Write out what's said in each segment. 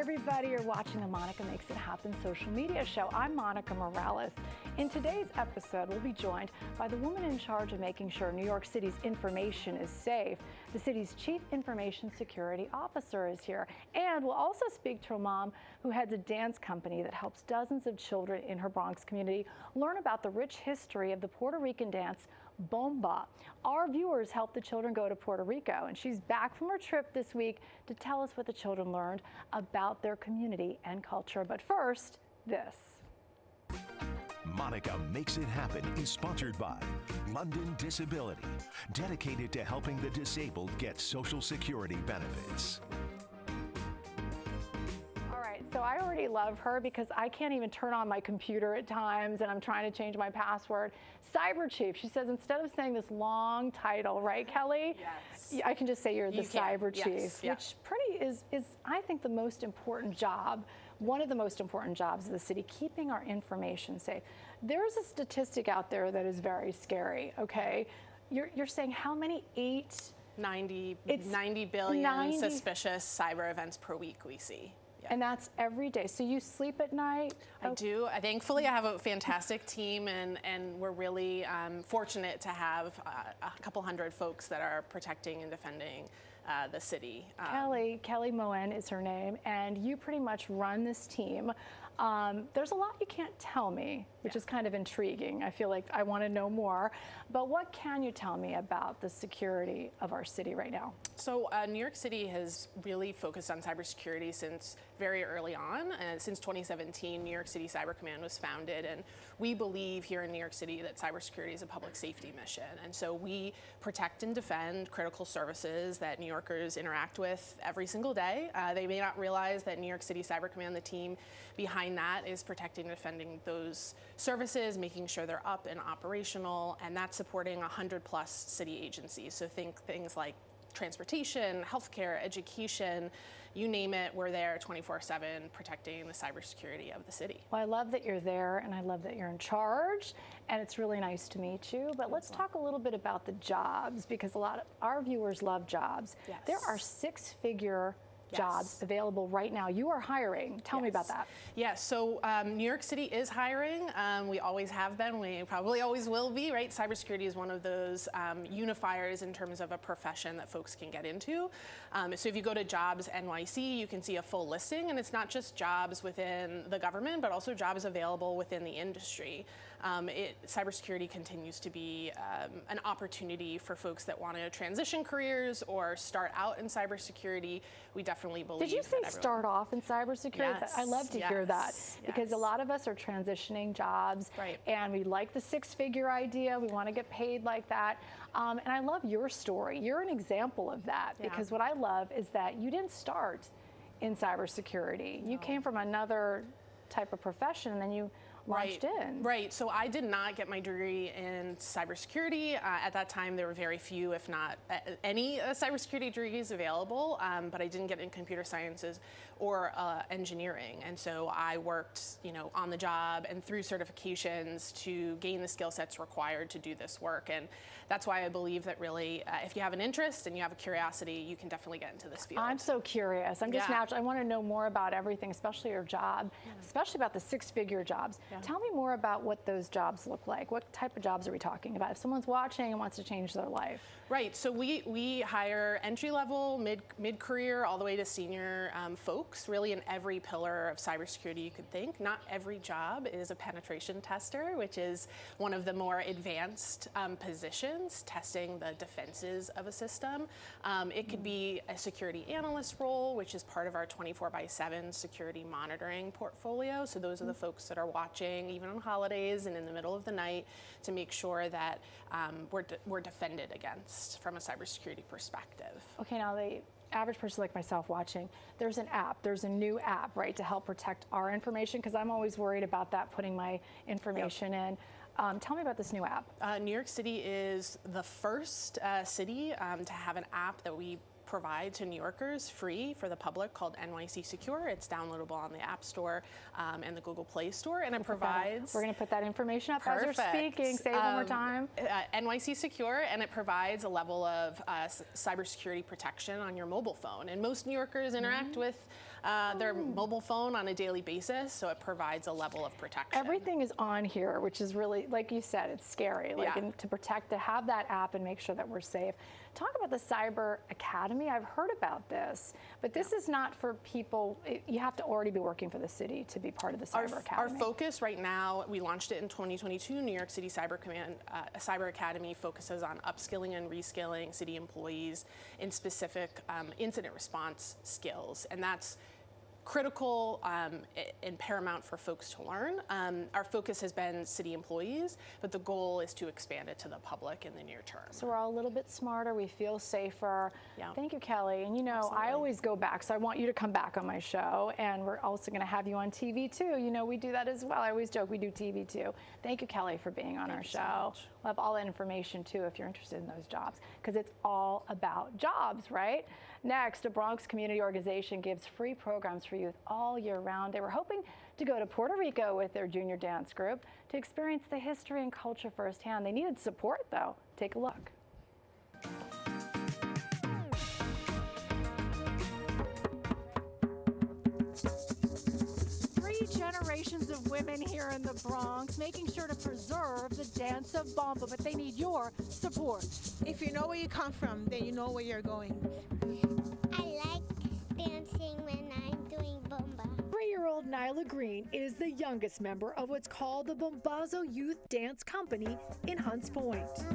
everybody, you're watching the Monica Makes It Happen social media show. I'm Monica Morales. In today's episode, we'll be joined by the woman in charge of making sure New York City's information is safe. The city's Chief Information Security Officer is here. And we'll also speak to a mom who heads a dance company that helps dozens of children in her Bronx community learn about the rich history of the Puerto Rican dance Bomba. Our viewers helped the children go to Puerto Rico, and she's back from her trip this week to tell us what the children learned about their community and culture. But first, this. Monica Makes It Happen is sponsored by London Disability, dedicated to helping the disabled get Social Security benefits. So I already love her because I can't even turn on my computer at times and I'm trying to change my password. Cyber Chief, she says instead of saying this long title, right, Kelly? Yes. I can just say you're the Cyber Chief, yes. Yeah. which is I think the most important job, one of the most important jobs of the city, keeping our information safe. There's a statistic out there that is very scary, okay? You're saying how many? 90 billion suspicious cyber events per week we see. Yeah. And that's every day. So you sleep at night? I do. Thankfully, I have a fantastic team, and we're really fortunate to have a couple hundred folks that are protecting and defending the city. Kelly Moen is her name, and you pretty much run this team. There's a lot you can't tell me, which is kind of intriguing. I feel like I want to know more. But what can you tell me about the security of our city right now? So New York City has really focused on cybersecurity since very early on. Since 2017, New York City Cyber Command was founded, and we believe here in New York City that cybersecurity is a public safety mission. And so we protect and defend critical services that New Yorkers interact with every single day. They may not realize that New York City Cyber Command, the team behind that, is protecting and defending those services, making sure they're up and operational, and that's supporting 100+ city agencies. So think things like transportation, healthcare, education, you name it, we're there 24/7 protecting the cybersecurity of the city. Well, I love that you're there, and I love that you're in charge, and it's really nice to meet you. But let's talk a little bit about the jobs, because a lot of our viewers love jobs. Yes. There are six-figure jobs available right now. You are hiring. Tell me about that. Yes, so New York City is hiring. We always have been. We probably always will be, right? Cybersecurity is one of those unifiers in terms of a profession that folks can get into. So if you go to Jobs NYC, you can see a full listing, and it's not just jobs within the government, but also jobs available within the industry. Cybersecurity continues to be an opportunity for folks that want to transition careers or start out in cybersecurity. We definitely believe. Did you say start off in cybersecurity? Yes, I love to hear that, because a lot of us are transitioning jobs, right, and we like the six-figure idea. We want to get paid like that. And I love your story. You're an example of that, because what I love is that you didn't start in cybersecurity. You came from another type of profession, and then you launched in. Right, so I did not get my degree in cybersecurity. At that time, there were very few, if not any, cybersecurity degrees available, but I didn't get in computer sciences or engineering. And so I worked, on the job and through certifications to gain the skill sets required to do this work. And that's why I believe that really, if you have an interest and you have a curiosity, you can definitely get into this field. I'm so curious. I'm just natural. I want to know more about everything, especially your job, especially about the six-figure jobs. Tell me more about what those jobs look like. What type of jobs are we talking about? If someone's watching and wants to change their life. Right, so we hire entry-level, mid-career, all the way to senior folks, really in every pillar of cybersecurity you could think. Not every job is a penetration tester, which is one of the more advanced positions, testing the defenses of a system. It could be a security analyst role, which is part of our 24/7 security monitoring portfolio. So those are the folks that are watching even on holidays and in the middle of the night to make sure that we're defended against from a cybersecurity perspective. Okay, now the average person like myself watching, there's an app, there's a new app, right, to help protect our information, because I'm always worried about that, putting my information in. Tell me about this new app. New York City is the first city to have an app that we provide to New Yorkers free for the public called NYC Secure. It's downloadable on the App Store and the Google Play Store, and it provides... We're going to put that information up as you're speaking. Say it one more time. NYC Secure, and it provides a level of cybersecurity protection on your mobile phone. And most New Yorkers interact with their mobile phone on a daily basis, so it provides a level of protection. Everything is on here, which is really, like you said, it's scary. Like, and to protect, to have that app and make sure that we're safe. Talk about the Cyber Academy. I've heard about this, but this is not for people. You have to already be working for the city to be part of the Cyber Academy. Our focus right now, we launched it in 2022. New York City Cyber Command, Cyber Academy focuses on upskilling and reskilling city employees in specific incident response skills, and that's critical and paramount for folks to learn. Our focus has been city employees, but the goal is to expand it to the public in the near term. So we're all a little bit smarter, we feel safer. Yeah. Thank you, Kelly. And you know, absolutely. I always go back, so I want you to come back on my show, and we're also gonna have you on TV too. You know, we do that as well. I always joke, we do TV too. Thank you, Kelly, for being on our show. We'll have all that information too if you're interested in those jobs, because it's all about jobs, right? Next, a Bronx community organization gives free programs for youth all year round. They were hoping to go to Puerto Rico with their junior dance group to experience the history and culture firsthand. They needed support though. Take a look. 3 generations of women here in the Bronx making sure to preserve the dance of Bomba, but they need your support. If you know where you come from, then you know where you're going. I like dancing when I'm doing Bomba. 3-year-old Nyla Green is the youngest member of what's called the Bombazo Youth Dance Company in Hunts Point.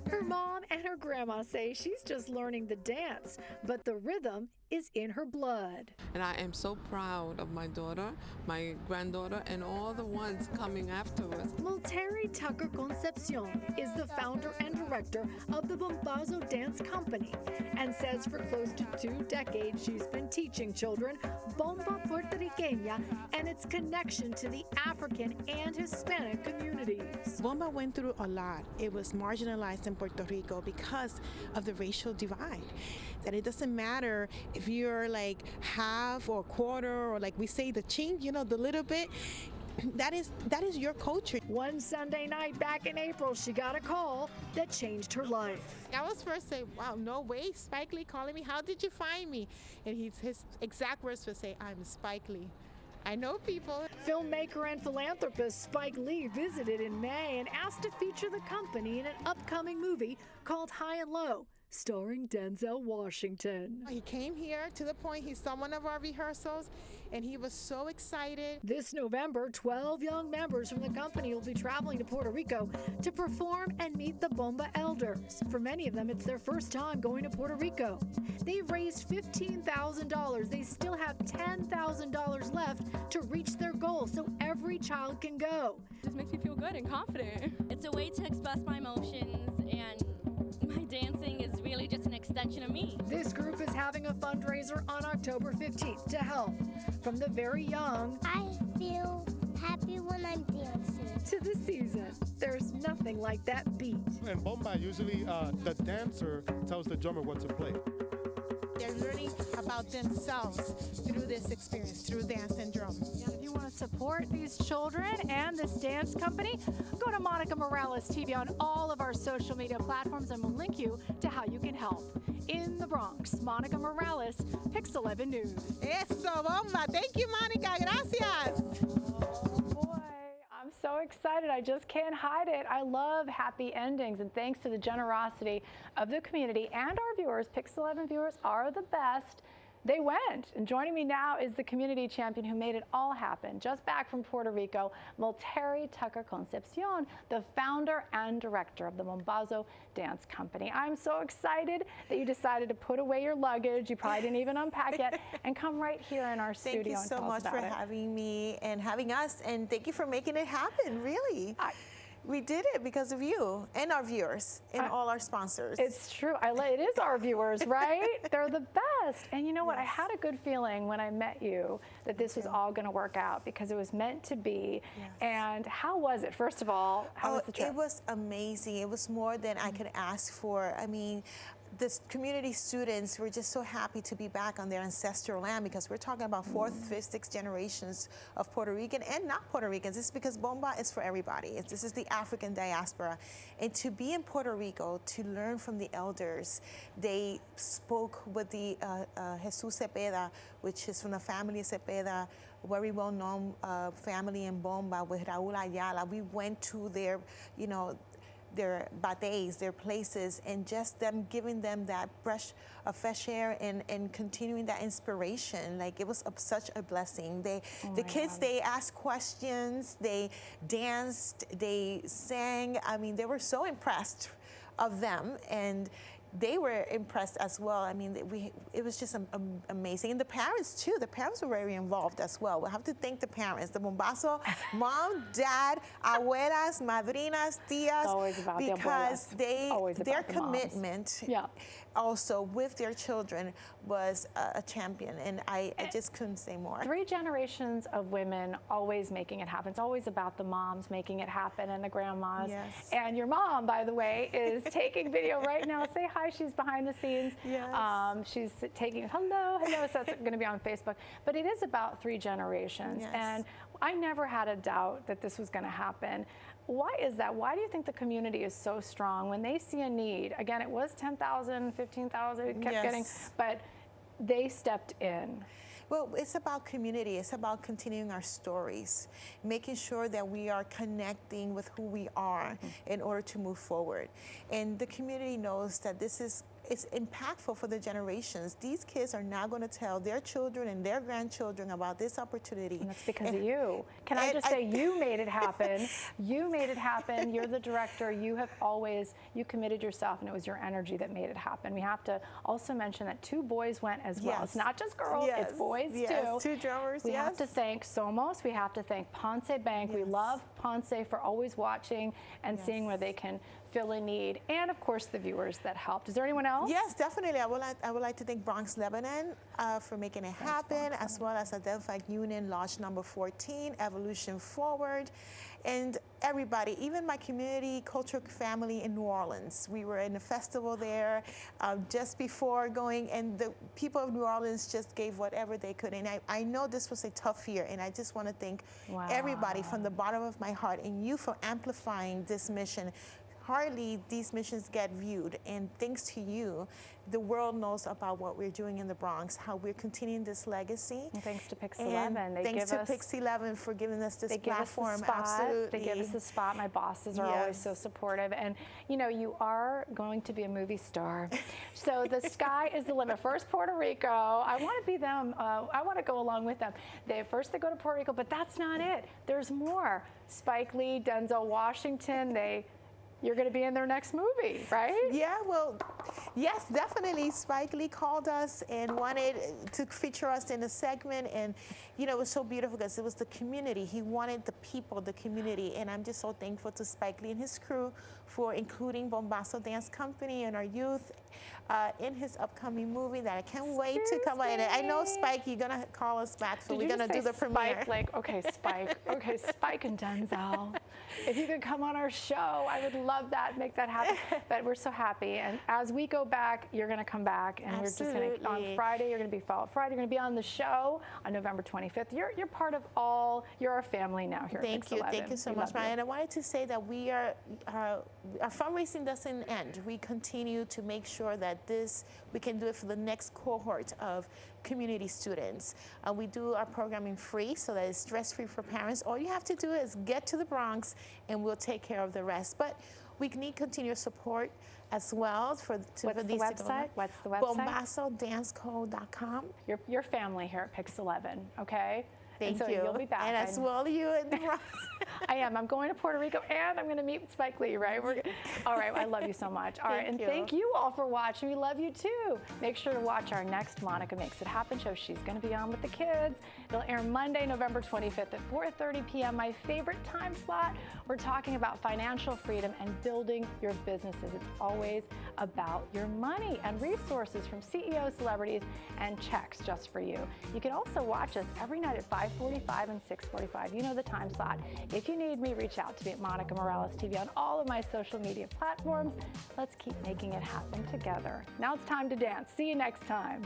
Her mom and her grandma say she's just learning the dance, but the rhythm is in her blood. And I am so proud of my daughter, my granddaughter, and all the ones coming afterwards. Multeri Tucker Concepcion is the founder and director of the Bombazo Dance Company and says for close to 2 decades she's been teaching children Bomba Puerto Rican and its connection to the African and Hispanic communities. Bomba went through a lot. It was marginalized in Puerto Rico because of the racial divide. That it doesn't matter if you're like half or quarter, or like we say the chink, you know, the little bit. That is your culture. One Sunday night back in April, she got a call that changed her life. I was first saying, wow, no way, Spike Lee calling me. How did you find me? And his exact words would say, I'm Spike Lee. I know people. Filmmaker and philanthropist Spike Lee visited in May and asked to feature the company in an upcoming movie called High and Low, starring Denzel Washington. He came here to the point he saw one of our rehearsals and he was so excited. This November, 12 young members from the company will be traveling to Puerto Rico to perform and meet the Bomba elders. For many of them, it's their first time going to Puerto Rico. They've raised $15,000. They still have $10,000 left to reach their goal, so every child can go. It just makes me feel good and confident. It's a way to express my emotions, and my dancing is really just an extension of me. This group is having a fundraiser on October 15th to help from the very young I feel happy when I'm dancing. to the seasoned. There's nothing like that beat. In Bomba, usually the dancer tells the drummer what to play. They're learning about themselves through this experience, through dance and drum. And if you want to support these children and this dance company, go to Monica Morales TV on all of our social media platforms, and we'll link you to how you can help. In the Bronx, Monica Morales, Pix 11 News. Eso, Bomba. Thank you, Monica. Gracias. Boy, I'm so excited. I just can't hide it. I love happy endings, and thanks to the generosity of the community and our viewers, Pix 11 viewers are the best. They went. And joining me now is the community champion who made it all happen. Just back from Puerto Rico, Multeri Tucker Concepcion, the founder and director of the Bombazo Dance Company. I'm so excited that you decided to put away your luggage. You probably didn't even unpack yet, and come right here in our studio. Thank you so much for having me and having us, and thank you for making it happen, really. We did it because of you and our viewers and all our sponsors. It's true. It is our viewers, right? They're the best. And you know what? Yes. I had a good feeling when I met you that this was all going to work out, because it was meant to be. Yes. And how was it? First of all, how was the trip? It was amazing. It was more than I could ask for. I mean, this community students were just so happy to be back on their ancestral land, because we're talking about fourth, fifth, sixth generations of Puerto Rican and not Puerto Ricans. This is because Bomba is for everybody. This is the African diaspora. And to be in Puerto Rico, to learn from the elders, they spoke with the Jesus Cepeda, which is from the family Cepeda, very well-known family in Bomba with Raúl Ayala. We went to their, you know, their bates, their places, and just them giving them that fresh air and continuing that inspiration. Like, it was such a blessing. The kids, they asked questions, they danced, they sang. I mean, they were so impressed of them, and they were impressed as well. I mean, it was just amazing. And the parents too, the parents were very involved as well. We'll have to thank the parents, the Bombazo, mom, dad, abuelas, madrinas, tias, because their commitment also with their children was a champion, and I just couldn't say more. 3 generations of women always making it happen. It's always about the moms making it happen and the grandmas. Yes. And your mom, by the way, is taking video right now. Say hi, she's behind the scenes. Yes. She's taking, hello, so that's going to be on Facebook. But it is about 3 generations. Yes. And I never had a doubt that this was going to happen. Why is that? Why do you think the community is so strong when they see a need? Again, it was 10,000, 15,000, it kept getting, but they stepped in. Well, it's about community. It's about continuing our stories, making sure that we are connecting with who we are in order to move forward. And the community knows that it's impactful for the generations. These kids are now going to tell their children and their grandchildren about this opportunity. And that's because of you. Can I just say, you made it happen. You made it happen. You're the director. You committed yourself, and it was your energy that made it happen. We have to also mention that 2 boys went as well. It's not just girls, it's boys too. 2 drummers, We have to thank Somos. We have to thank Ponce Bank. We love Ponce for always watching and seeing where they can fill a need, and of course the viewers that helped. Is there anyone else? Yes, definitely. I would like to thank Bronx, Lebanon for making it happen, as well as Adelphi Union Lodge number 14, Evolution Forward, and everybody, even my community cultural family in New Orleans. We were in a festival there just before going, and the people of New Orleans just gave whatever they could. And I know this was a tough year, and I just want to thank everybody from the bottom of my heart, and you for amplifying this mission. Hardly these missions get viewed, and thanks to you, the world knows about what we're doing in the Bronx, how we're continuing this legacy. And thanks to Pix 11. Thanks to Pix 11 for giving us this platform. Absolutely. They give us the spot. My bosses are always so supportive. And you know, you are going to be a movie star. So the sky is the limit. First Puerto Rico. I want to be them. I want to go along with them. First they go to Puerto Rico, but that's not it. There's more. Spike Lee, Denzel Washington, you're going to be in their next movie, right? Yeah, well, yes, definitely. Spike Lee called us and wanted to feature us in a segment, and you know, it was so beautiful because it was the community. He wanted the people, the community, and I'm just so thankful to Spike Lee and his crew for including Bombazo Dance Company and our youth in his upcoming movie that I can't wait to come out. And I know, Spike, you're going to call us back, so we're going to do the premiere. Spike, like, okay, Spike and Denzel. If you could come on our show, I would love that, make that happen. But we're so happy. And as we go back, you're going to come back, and we're just going to, on Friday, you're going to be Friday, you're going to be on the show on November 25th. You're part of you're our family now here at Pix 11. Thank you so much, Maya. And I wanted to say that we are, our fundraising doesn't end. We continue to make sure that we can do it for the next cohort of community students. We do our programming free, so that it's stress-free for parents. All you have to do is get to the Bronx, and we'll take care of the rest. But we need continuous support as well What's the website? BombazoDanceCo.com. Your family here at Pix 11, okay? Thank you. You'll be back. And as well you in the Bronx. I am. I'm going to Puerto Rico, and I'm going to meet Spike Lee, right? All right. I love you so much. All right. And thank you all for watching. We love you too. Make sure to watch our next Monica Makes It Happen show. She's going to be on with the kids. It'll air Monday, November 25th at 4:30 p.m. My favorite time slot. We're talking about financial freedom and building your businesses. It's always giveaways about your money and resources from CEOs, celebrities, and checks just for you. You can also watch us every night at 5:45 and 6:45. You know the time slot. If you need me, reach out to me at Monica Morales TV on all of my social media platforms. Let's keep making it happen together. Now it's time to dance. See you next time.